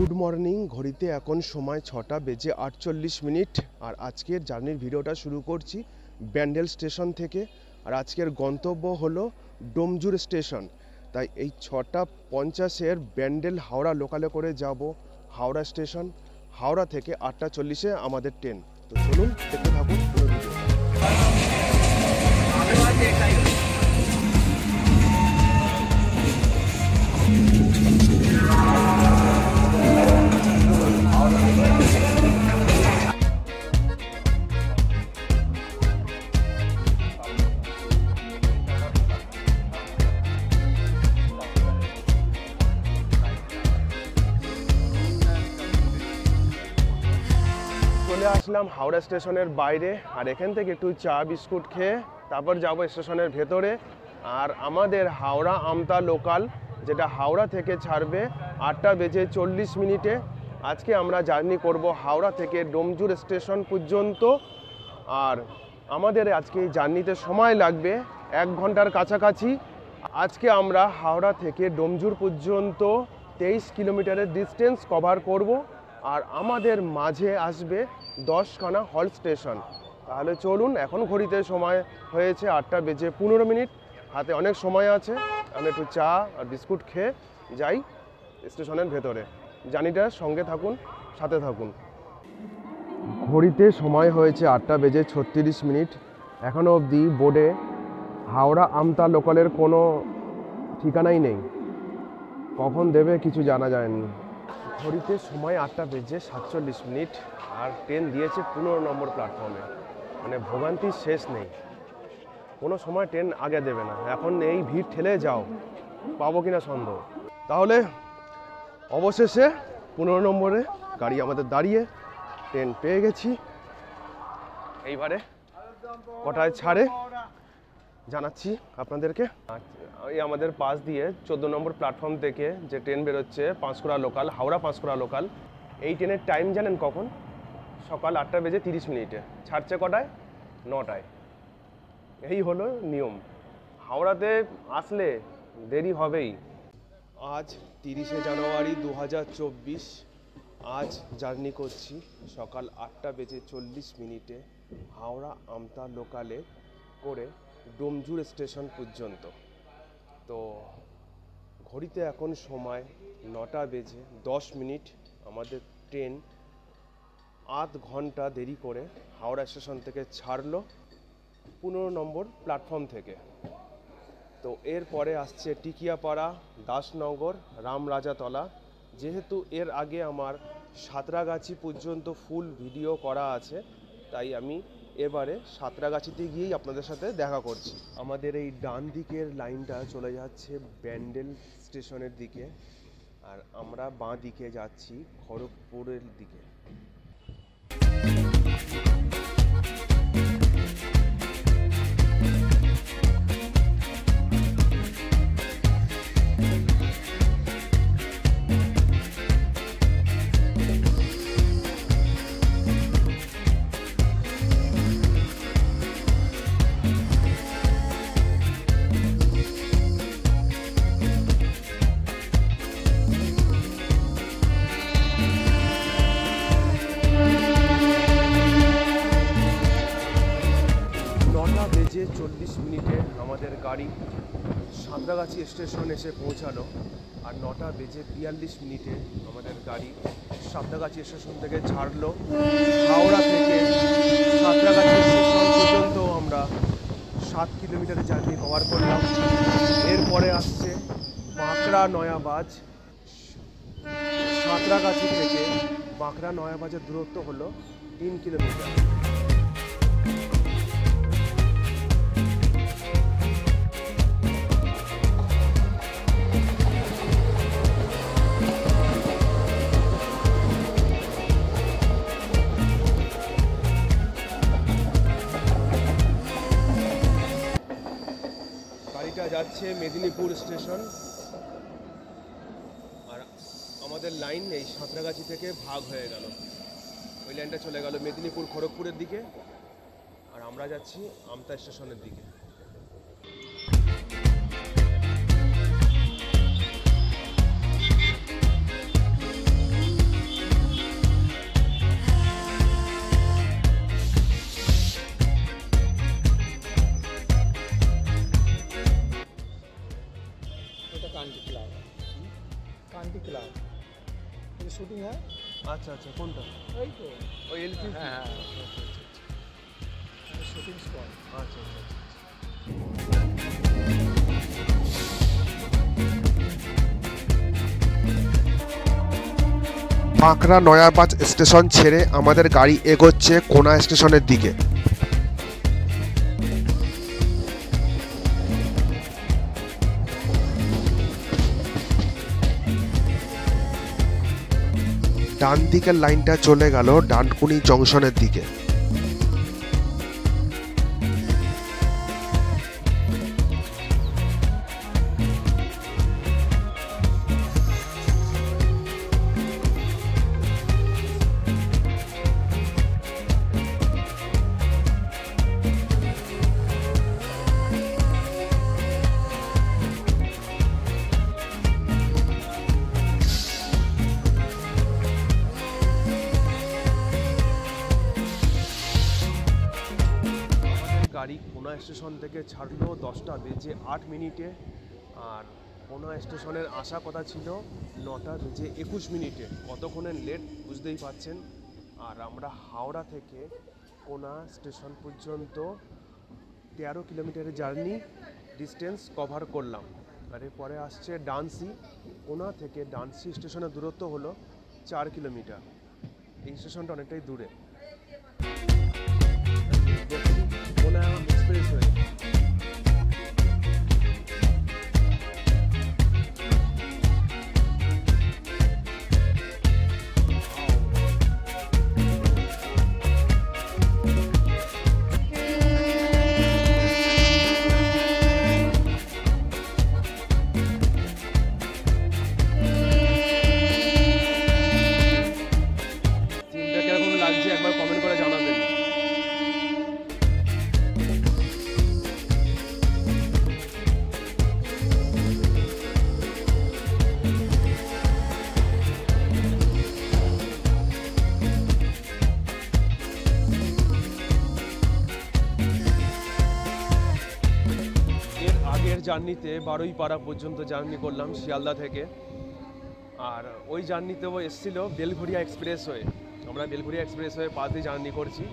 Good morning. ঘড়িতে এখন সময় 6টা বেজে 48 মিনিট। আর আজকের জার্নির ভিডিওটা শুরু করছি ব্যান্ডেল স্টেশন থেকে। আর আজকের গন্তব্য হলো ডোমজুর স্টেশন। তাই এই 6:50-এর ব্যান্ডেল হাওড়া লোকালে করে যাব হাওড়া স্টেশন। হাওড়া থেকে 8:40-এ আমাদের ট্রেন। তো চলুন দেখতে থাকুন পুরো ভিডিও। চলে আসলাম হাওড়া স্টেশনের বাইরে। আর এখান থেকে একটু চা বিস্কুট খেয়ে তারপর যাব স্টেশনের ভেতরে। আর আমাদের হাওড়া আমতা লোকাল, যেটা হাওড়া থেকে ছাড়বে 8:40 আজকে আমরা জার্নি করব হাওড়া থেকে ডোমজুর স্টেশন পর্যন্ত। আর আমাদের আজকে এই জার্নিতে সময় লাগবে 1 ঘন্টার কাছাকাছি। আজকে আমরা হাওড়া থেকে ডোমজুর পর্যন্ত 23 কিলোমিটারের ডিস্টেন্স কভার করব। আর আমাদের মাঝে আসবে 10খানা হল স্টেশন। তাহলে চলুন, এখন ঘড়িতে সময় হয়েছে 8:15। হাতে অনেক সময় আছে। আমি একটু চা আর বিস্কুট খেয়ে যাই স্টেশনের ভেতরে। জার্নিটার সঙ্গে থাকুন, সাথে থাকুন। ঘড়িতে সময় হয়েছে 8:36। এখনও অবধি বোর্ডে হাওড়া আমতা লোকালের কোনো ঠিকানাই নেই, কখন দেবে কিছু জানা যায়নি। ঘড়িতে সময় 8:47 আর ট্রেন দিয়েছে 15 নম্বর প্ল্যাটফর্মে। মানে ভোগান্তির শেষ নেই, কোনো সময় ট্রেন আগে দেবে না। এখন এই ভিড় ঠেলে যাও, পাবো কিনা সন্দেহ। তাহলে অবশেষে 15 নম্বরে গাড়ি আমাদের দাঁড়িয়ে, ট্রেন পেয়ে গেছি। এইবারে কটায় ছাড়ে জানাচ্ছি আপনাদেরকে। এই আমাদের পাশ দিয়ে 14 নম্বর প্ল্যাটফর্ম থেকে যে ট্রেন বেরোচ্ছে পাঁশকুড়া লোকাল, হাওড়া পাঁশকুড়া লোকাল। এই ট্রেনের টাইম জানেন কখন? সকাল 8:30। ছাড়ছে কটায়? 9টায়। এই হলো নিয়ম। হাওড়াতে আসলে দেরি হবেই। আজ 30শে জানুয়ারি 2024। আজ জার্নি করছি সকাল 8:40 হাওড়া আমতা লোকালে করে ডোমজুর স্টেশন পর্যন্ত। তো ঘড়িতে এখন সময় 9:10। আমাদের ট্রেন আধ ঘন্টা দেরি করে হাওড়া স্টেশন থেকে ছাড়লো 15 নম্বর প্ল্যাটফর্ম থেকে। তো এরপরে আসছে টিকিয়াপাড়া, দাসনগর, রামরাজাতলা। যেহেতু এর আগে আমার সাঁতরাগাছি পর্যন্ত ফুল ভিডিও করা আছে, তাই আমি এবারে সাঁতরাগাছিতে গিয়েই আপনাদের সাথে দেখা করছি। আমাদের এই ডান দিকের লাইনটা চলে যাচ্ছে ব্যান্ডেল স্টেশনের দিকে, আর আমরা বাঁ দিকে যাচ্ছি খড়গপুরের দিকে। আমাদের গাড়ি সাঁতরাগাছি স্টেশন এসে পৌঁছালো। আর 9:42 আমাদের গাড়ি সাঁতরাগাছি স্টেশন থেকে ছাড়লো। হাওড়া থেকে সাঁতরাগাছি স্টেশন পর্যন্ত আমরা 7 কিলোমিটারের জার্নি কভার করলাম। এরপরে আসছে বাঁকড়া নয়াবাজ। সাঁতরাগাছি থেকে বাঁকড়া নয়াবাজের দূরত্ব হলো 3 কিলোমিটার। যাচ্ছে মেদিনীপুর স্টেশন। আর আমাদের লাইন এই সাঁতরাগাছি থেকে ভাগ হয়ে গেল, ওই লাইনটা চলে গেল মেদিনীপুর খড়গপুরের দিকে, আর আমরা যাচ্ছি আমতা স্টেশনের দিকে। शांति क्लब ये शूटिंग है। আচ্ছা আচ্ছা, কোনটা? वही तो ওই এলপি। हाँ हाँ আচ্ছা शूटिंग स्पॉट। আচ্ছা আচ্ছা। বাঁকড়া নয়াবাজ স্টেশন ছেড়ে আমাদের গাড়ি এগোচ্ছে কোনা স্টেশনের দিকে। ডান দিকের লাইনটা চলে গেল ডানকুনি জংশনের দিকে। গাড়ি কোনা স্টেশন থেকে ছাড়লো 10টা বেজে 8 মিনিটে, আর কোনা স্টেশনের আসা কথা ছিল 9টা বেজে 21 মিনিটে। কতক্ষণের লেট বুঝতেই পাচ্ছেন। আর আমরা হাওড়া থেকে কোনা স্টেশন পর্যন্ত 13 কিলোমিটারের জার্নি ডিস্টেন্স কভার করলাম। আর এরপরে আসছে ডানসি। কোনা থেকে ডানসি স্টেশনের দূরত্ব হলো 4 কিলোমিটার। এই স্টেশনটা অনেকটাই দূরে। কোনা এক্সপ্রেস হয়ে সিনটা কিরকম লাগছে একবার কমেন্ট করে জানাবেন। আগের জার্নিতে বারুইপাড়া পর্যন্ত জার্নি করলাম শিয়ালদা থেকে, আর ওই জার্নিতেও এসেছিল বেলঘরিয়া এক্সপ্রেস হয়ে। আমরা বেলঘরিয়া এক্সপ্রেস হয়ে পাশ দিয়ে জার্নি করছি।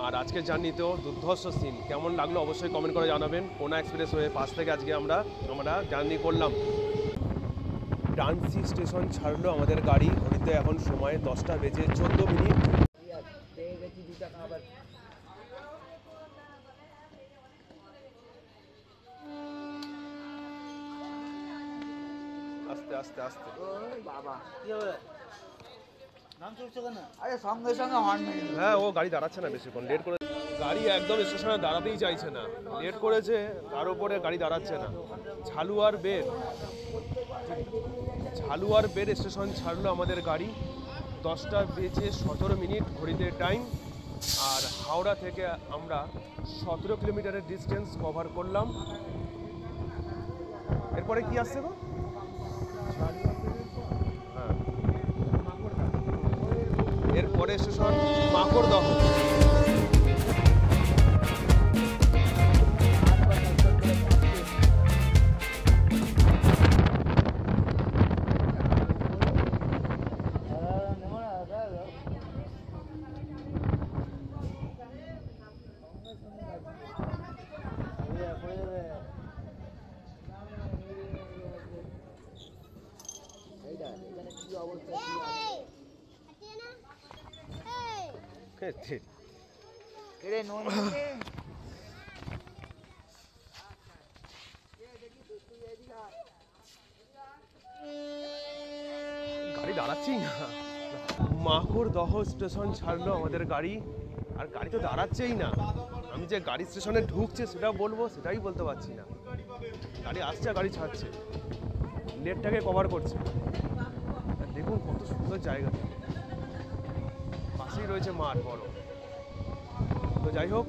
আর আজকের জার্নিতেও দুর্ধর্ষ সিন কেমন লাগলো অবশ্যই কমেন্ট করে জানাবেন। কোনা এক্সপ্রেস হয়ে পাশ থেকে আজকে আমরা জার্নি করলাম। ডানসি স্টেশন ছাড়লো আমাদের গাড়ি। ঘড়িতে এখন সময় 10টা বেজে 14 মিনিট। আস্তে আস্তে আস্তে। বাবা কি হবে নাম চলছে কেন? আরে সঙ্গে সঙ্গে হর্ন মেরে দিল। হ্যাঁ, ও গাড়ি দাঁড়াচ্ছে না, বেশিক্ষণ লেট করে গাড়ি একদম স্টেশনে দাঁড়াতেই চাইছে না। লেট করেছে, তার উপরে গাড়ি দাঁড়াচ্ছে না। ঝালুয়ার বের স্টেশন ছাড়লো আমাদের গাড়ি 10টা বেজে 17 মিনিট ঘড়িতে টাইম। আর হাওড়া থেকে আমরা 17 কিলোমিটারের ডিস্টেন্স কভার করলাম। এরপরে কি আসছে গো? হ্যাঁ, এরপরে স্টেশন মাকড়দহ। গাড়ি দাঁড়াচ্ছেই না। মাকড়দহ স্টেশন ছাড়লো আমাদের গাড়ি, আর গাড়ি তো দাঁড়াচ্ছেই না। আমি যে গাড়ি স্টেশনে ঢুকছে সেটা বলবো, সেটাই বলতে পারছি না। গাড়ি আসছে, গাড়ি ছাড়ছে, লেটটাকে কভার করছে। দেখুন কত সুন্দর জায়গা, পাশেই রয়েছে মাঠ বড়। তো যাই হোক,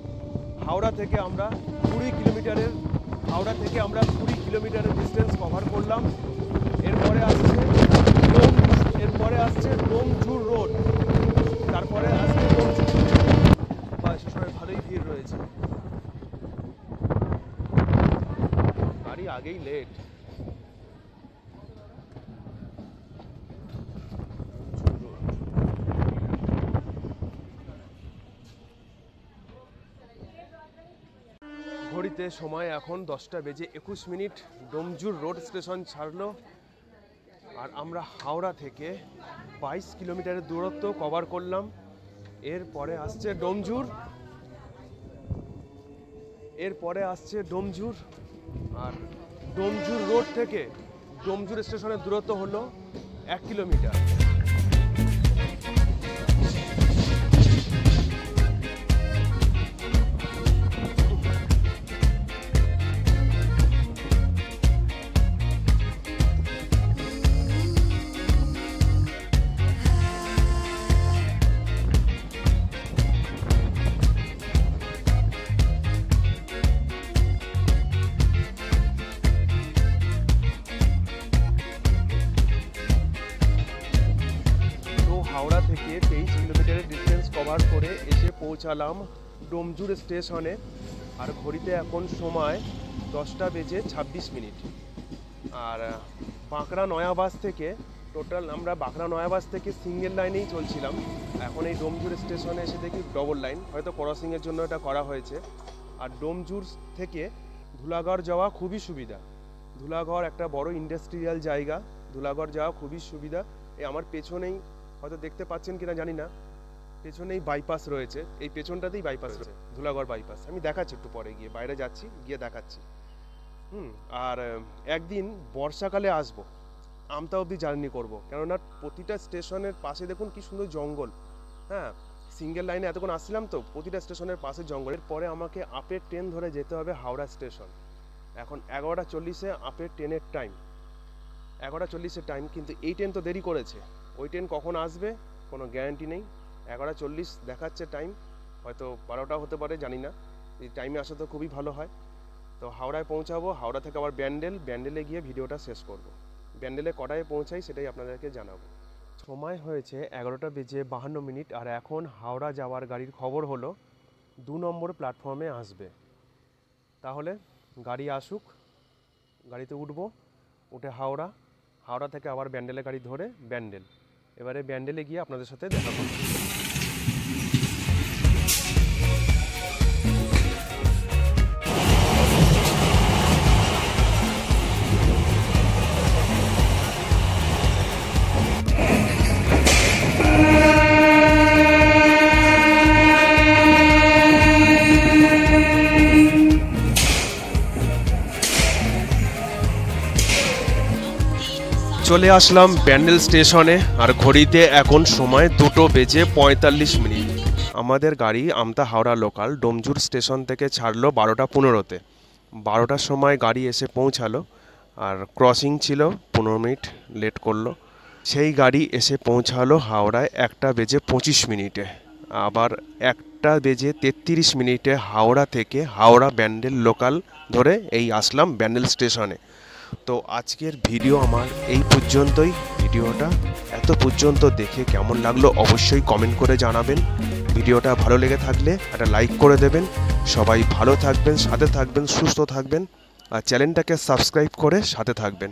হাওড়া থেকে আমরা 20 কিলোমিটারের ডিস্টেন্স কভার করলাম। এরপরে আসছে ডোমজুর রোড, তারপরে আসছে সে সময় ভালোই ভিড় রয়েছে, গাড়ি আগেই লেট। ঘড়িতে সময় এখন 10:21। ডোমজুর রোড স্টেশন ছাড়লো আর আমরা হাওড়া থেকে 22 কিলোমিটারের দূরত্ব কভার করলাম। এরপরে আসছে ডোমজুর, আর ডোমজুর রোড থেকে ডোমজুর স্টেশনের দূরত্ব হলো 1 কিলোমিটার। হাওড়া থেকে 23 কিলোমিটারের ডিস্টেন্স কভার করে এসে পৌঁছালাম ডোমজুর স্টেশনে। আর ঘড়িতে এখন সময় 10:26। আর বাঁকড়া নয়াবাস থেকে আমরা বাঁকড়া নয়াবাস থেকে সিঙ্গেল লাইনেই চলছিলাম। এখন এই ডোমজুর স্টেশনে এসে দেখি ডবল লাইন, হয়তো ক্রসিংয়ের জন্য এটা করা হয়েছে। আর ডোমজুর থেকে ধুলাগড় যাওয়া খুবই সুবিধা। ধুলাগড় একটা বড় ইন্ডাস্ট্রিয়াল জায়গা, ধুলাগড় যাওয়া খুবই সুবিধা। এই আমার পেছনেই, হয়তো দেখতে পাচ্ছেন কিনা জানি না, পেছনেই বাইপাস রয়েছে, এই পেছনটাতেই বাইপাস রয়েছে, ধুলাগড় বাইপাস। আমি দেখাচ্ছি একটু পরে, গিয়ে বাইরে যাচ্ছি, গিয়ে দেখাচ্ছি। আর একদিন বর্ষাকালে আসবো, আমতা অবধি জার্নি করবো, কেননা প্রতিটা স্টেশনের পাশে দেখুন কি সুন্দর জঙ্গল। হ্যাঁ, সিঙ্গেল লাইনে এতক্ষণ আসছিলাম তো, প্রতিটা স্টেশনের পাশে জঙ্গলের। পরে আমাকে আপের ট্রেন ধরে যেতে হবে হাওড়া স্টেশন। এখন 11:40-এ আপের ট্রেনের টাইম, 11:40-এর টাইম, কিন্তু এই ট্রেন তো দেরি করেছে। ওই ট্রেন কখন আসবে কোনো গ্যারান্টি নেই। 11:40 দেখাচ্ছে টাইম, হয়তো 12টা হতে পারে, জানি না। এই টাইমে আসা তো খুবই ভালো হয়। তো হাওড়ায় পৌঁছাবো, হাওড়া থেকে আবার ব্যান্ডেলে গিয়ে ভিডিওটা শেষ করব। ব্যান্ডেলে কটায় পৌঁছাই সেটাই আপনাদেরকে জানাবো। সময় হয়েছে 11:52 আর এখন হাওড়া যাওয়ার গাড়ির খবর হলো 2 নম্বর প্ল্যাটফর্মে আসবে। তাহলে গাড়ি আসুক, গাড়িতে উঠে হাওড়া থেকে আবার ব্যান্ডেলে গাড়ি ধরে এবারে ব্যান্ডেলে গিয়ে আপনাদের সাথে দেখা করব। চলে আসলাম ব্যান্ডেল স্টেশনে আর ঘড়িতে এখন সময় 2:45। আমাদের গাড়ি আমতা হাওড়া লোকাল ডোমজুর স্টেশন থেকে ছাড়লো 12:15-তে। 12টার সময় গাড়ি এসে পৌঁছালো, আর ক্রসিং ছিল, 15 মিনিট লেট করলো। সেই গাড়ি এসে পৌঁছালো হাওড়ায় 1:25। আবার 1:33 হাওড়া থেকে হাওড়া ব্যান্ডেল লোকাল ধরে এই আসলাম ব্যান্ডেল স্টেশনে। তো আজকের ভিডিও আমার এই পর্যন্তই। ভিডিওটা এত পর্যন্ত দেখে কেমন লাগলো অবশ্যই কমেন্ট করে জানাবেন। ভিডিওটা ভালো লেগে থাকলে একটা লাইক করে দেবেন। সবাই ভালো থাকবেন, সাথে থাকবেন, সুস্থ থাকবেন, আর চ্যানেলটাকে সাবস্ক্রাইব করে সাথে থাকবেন।